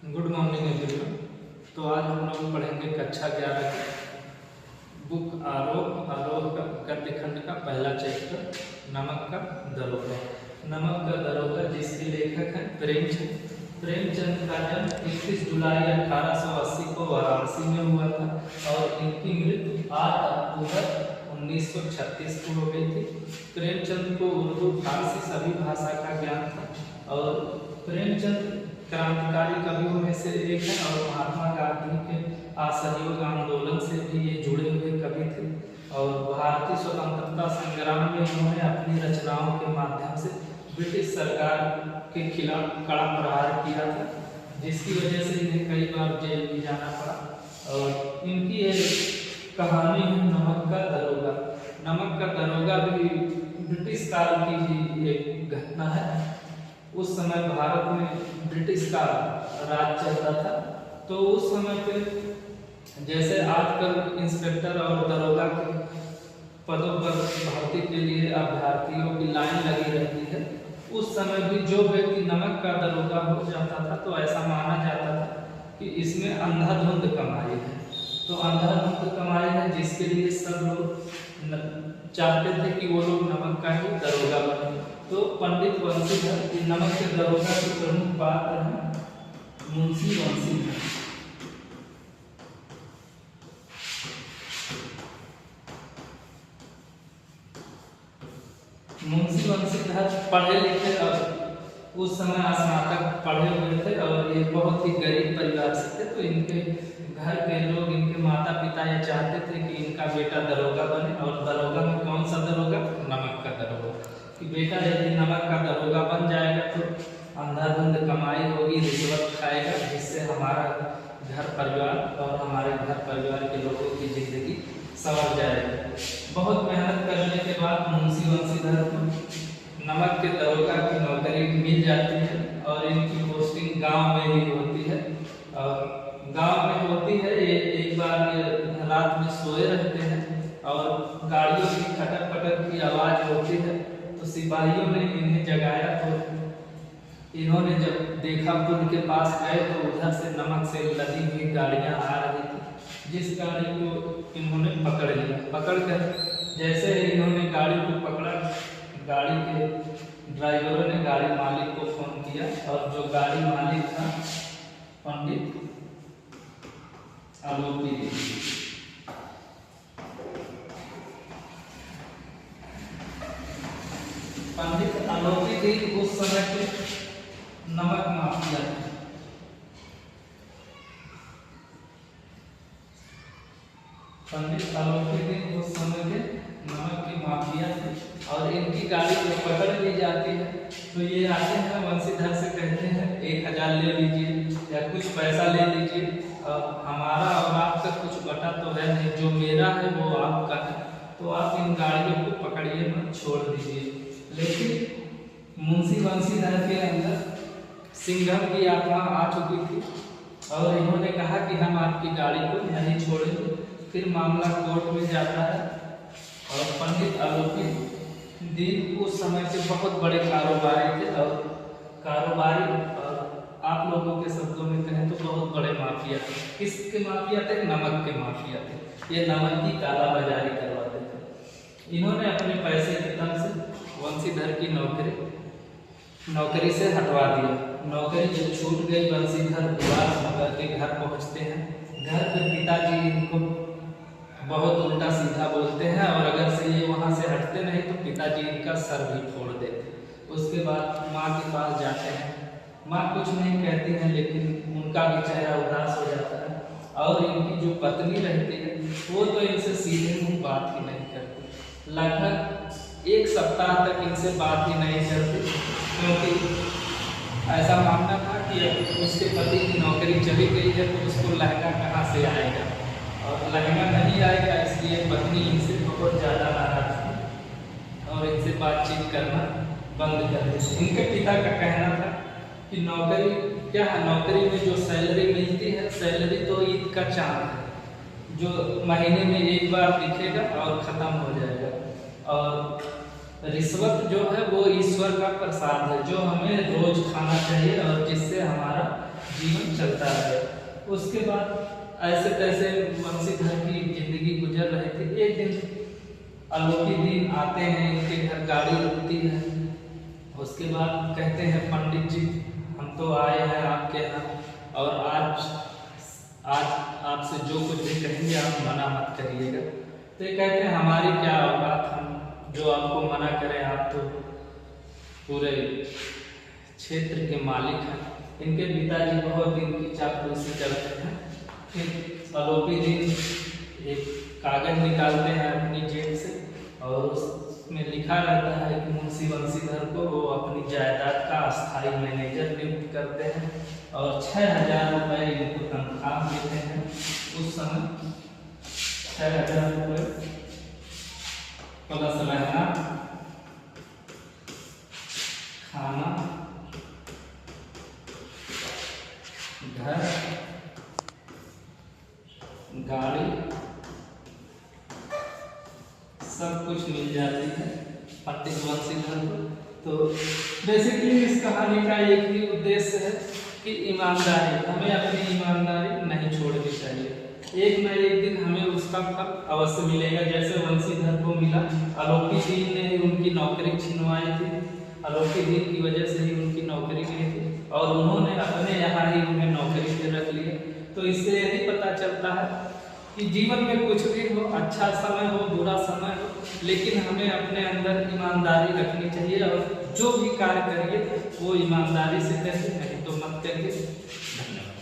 Good morning everyone. तो आज हम लोग पढ़ेंगे कक्षा 11 की बुक आरोह का गद्य खंड का पहला चैप्टर नमक का दरोगा। नमक का दरोगा जिसके लेखक हैं प्रेमचंद। प्रेमचंद का जन्म 31 जुलाई 1880 को वाराणसी में हुआ था और इनकी मृत्यु 8 अक्टूबर 1936 को हो गई थी। प्रेमचंद को उर्दू फारसी सभी भाषा का ज्ञान था और प्रेमचंद क्रांतिकारी कवियों में से एक है और महात्मा गांधी के असहयोग आंदोलन से भी ये जुड़े हुए कवि थे और भारतीय स्वतंत्रता संग्राम में इन्होंने अपनी रचनाओं के माध्यम से ब्रिटिश सरकार के खिलाफ कड़ा प्रहार किया था, जिसकी वजह से इन्हें कई बार जेल भी जाना पड़ा। और इनकी एक कहानी है नमक का दरोगा। नमक का दरोगा भी ब्रिटिश काल की ही एक घटना है। उस समय भारत में ब्रिटिश का राज चलता था, तो उस समय पे जैसे आजकल इंस्पेक्टर और दरोगा के पदों पर भर्ती के लिए अभ्यर्थियों की लाइन लगी रहती है, उस समय भी जो व्यक्ति नमक का दरोगा हो जाता था तो ऐसा माना जाता था कि इसमें अंधाधुंध कमाई है। तो अंधाधुंध कमाई है जिसके लिए सब लोग चाहते थे कि वो लोग नमक का ही दरोगा बने। तो पंडित बंसीधर नमक के दरोगा के प्रमुख पात्र हैं मुंशी बंसीधर। मुंशी बंसीधर पढ़े लिखे और उस समय स्नातक पढ़े हुए थे और ये बहुत ही गरीब परिवार से थे। तो इनके घर के लोग, इनके माता पिता ये चाहते थे कि इनका बेटा दरोगा बने। और दरोगा में कौन सा दरोगा? नमक का दरोगा। कि बेटा यदि नमक का दरोगा बन जाएगा तो अंधाधुंध कमाई होगी, रिश्वत खाएगा, जिससे हमारा घर परिवार और हमारे घर परिवार के लोगों की जिंदगी संवर जाएगी। बहुत मेहनत करने के बाद मुंशी बंसीधर को नमक के दरोगा की नौकरी मिल जाती है और इनकी पोस्टिंग गांव में ही होती है। और गांव में होती है, ये एक बार रात में सोए रहते हैं और गाड़ियों की खटर पटर की आवाज़ होती है, तो सिपाहियों ने इन्हें जगाया। तो इन्होंने जब देखा, पुल के पास गए तो उधर से नमक से लदी हुई गाड़ियां आ रही थी, जिस गाड़ी को इन्होंने पकड़ लिया। पकड़कर जैसे इन्होंने गाड़ी को पकड़ा, गाड़ी के ड्राइवरों ने गाड़ी मालिक को फोन किया और जो गाड़ी मालिक था पंडित आलोपी। पंडित आलोपी थी उस समय के नमक माफिया। पंडित आलोपी थी उस समय के नमक की माफिया थे और इनकी गाड़ी जब पकड़ ली जाती है तो ये आते हैं बंसीधर से कहते हैं 1000 ले लीजिए या कुछ पैसा ले लीजिए, हमारा और आपका कुछ बटा तो है नहीं, जो मेरा है वो आपका है, तो आप इन गाड़ियों को पकड़िए मत, छोड़ दीजिए। लेकिन मुंशी बंसीधर के अंदर सिंघम की आत्मा आ चुकी थी और इन्होंने कहा कि हम आपकी गाड़ी को नहीं छोड़ेंगे। फिर मामला कोर्ट में जाता है और पंडित आलोपी दीन उस समय के बहुत बड़े कारोबारी थे और कारोबारी आप लोगों के शब्दों में कहें तो बहुत बड़े माफिया थे। किसके माफिया थे? नमक के माफिया थे। ये नमक की कालाबाजारी करवाते थे। इन्होंने अपने पैसे के दम से बंसीधर की नौकरी से हटवा दिया। नौकरी जब छूट गई, बंसीधर उदास होकर के घर पहुंचते हैं। घर पे पिताजी इनको बहुत उल्टा सीधा बोलते हैं और अगर से ये वहाँ से हटते नहीं तो पिताजी इनका सर भी फोड़ देते। उसके बाद माँ के पास जाते हैं। माँ कुछ नहीं कहती हैं, लेकिन उनका भी चेहरा उदास हो जाता है और इनकी जो पत्नी रहती है वो तो इनसे सीधे मुँह बात ही नहीं करती। लगभग 1 सप्ताह तक इनसे बात ही नहीं करती, क्योंकि ऐसा मानना था कि उसके पति की नौकरी चली गई है तो उसको लहंगा कहाँ से आएगा, और लहंगा नहीं आएगा, इसलिए पत्नी इनसे बहुत ज़्यादा नाराज थी और इनसे बातचीत करना बंद कर दी। इनके पिता का कहना था कि नौकरी क्या है, नौकरी में जो सैलरी मिलती है, सैलरी तो ईद का चांद है, जो महीने में एक बार दिखेगा और ख़त्म हो जाएगा, और रिश्वत जो है वो ईश्वर का प्रसाद है जो हमें रोज खाना चाहिए और जिससे हमारा जीवन चलता रहे। उसके बाद ऐसे तैसे वंशीधर की जिंदगी गुजर रही थी। एक दिन अलौकिक दिन आते हैं, इनके घर गाड़ी रुकती है। उसके बाद कहते हैं पंडित जी हम तो आए हैं आपके यहाँ, और आज आपसे जो कुछ भी कहेंगे आप मना मत करिएगा। तो ये कहते हैं हमारी क्या औकात, हम जो आपको मना करें, आप तो पूरे क्षेत्र के मालिक हैं। इनके पिताजी बहुत दिन की चापलूसी करते हैं। फिर अलौकिक दिन एक कागज निकालते हैं अपनी जेब से, और उसमें लिखा रहता है कि मुंशी वंशीधर को वो अपनी जायदाद का अस्थायी मैनेजर नियुक्त करते हैं, और 6,000 रुपये इनको तनख्वाह देते हैं। उस समय 6,000 रुपये प्लस रहना, खाना, घर, गाड़ी सब कुछ मिल जाती है पंडित वंशीधर को। तो बेसिकली इस कहानी का एक ही उद्देश्य है कि ईमानदारी, हमें अपनी ईमानदारी नहीं छोड़नी चाहिए। एक न एक दिन हमें उसका फल अवश्य मिलेगा, जैसे वंशीधर को मिला। अलौकिक दिन ने ही उनकी नौकरी छिनवाई थी, अलौकिक दिन की वजह से ही उनकी नौकरी गई थी, और उन्होंने अपने यहाँ ही उन्हें नौकरी पे रख लिया। तो इससे यही पता चलता है कि जीवन में कुछ भी हो, अच्छा समय हो, बुरा समय हो, लेकिन हमें अपने अंदर ईमानदारी रखनी चाहिए, और जो भी कार्य करिए वो ईमानदारी से करिए, नहीं तो मत करिए। धन्यवाद।